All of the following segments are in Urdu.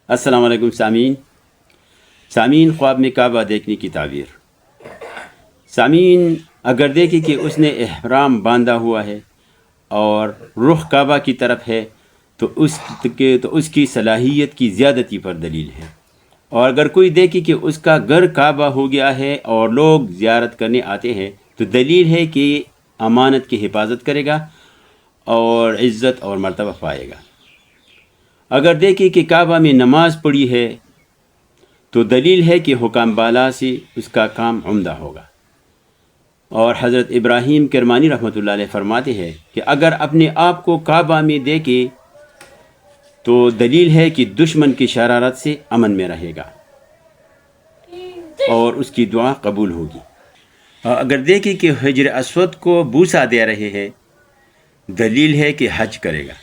السلام علیکم سامعین، خواب میں کعبہ دیکھنے کی تعبیر۔ سامعین، اگر دیکھیں کہ اس نے احرام باندھا ہوا ہے اور رخ کعبہ کی طرف ہے تو اس کی صلاحیت کی زیادتی پر دلیل ہے۔ اور اگر کوئی دیکھے کہ اس کا گھر کعبہ ہو گیا ہے اور لوگ زیارت کرنے آتے ہیں تو دلیل ہے کہ امانت کی حفاظت کرے گا اور عزت اور مرتبہ پائے گا۔ اگر دیکھیں کہ کعبہ میں نماز پڑھی ہے تو دلیل ہے کہ حکام بالا سے اس کا کام عمدہ ہوگا۔ اور حضرت ابراہیم کرمانی رحمۃ اللہ علیہ فرماتے ہیں کہ اگر اپنے آپ کو کعبہ میں دیکھے تو دلیل ہے کہ دشمن کی شرارت سے امن میں رہے گا اور اس کی دعا قبول ہوگی۔ اور اگر دیکھیں کہ حجر اسود کو بوسہ دے رہے ہیں دلیل ہے کہ حج کرے گا۔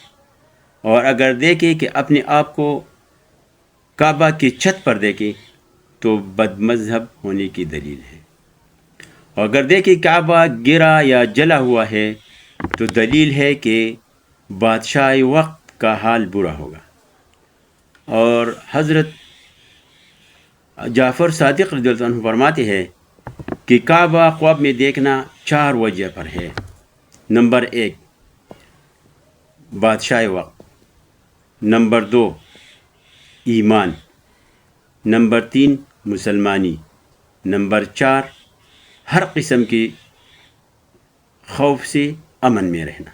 اور اگر دیکھیں کہ اپنے آپ کو کعبہ کی چھت پر دیکھے تو بد مذہب ہونے کی دلیل ہے۔ اور اگر دیکھیں کعبہ گرا یا جلا ہوا ہے تو دلیل ہے کہ بادشاہ وقت کا حال برا ہوگا۔ اور حضرت جعفر صادق رضی اللہ عنہ فرماتے ہیں کہ کعبہ خواب میں دیکھنا 4 وجہ پر ہے۔ نمبر 1 بادشاہ وقت، نمبر 2 ایمان، نمبر 3 مسلمانی، نمبر 4 ہر قسم کی خوف سے امن میں رہنا۔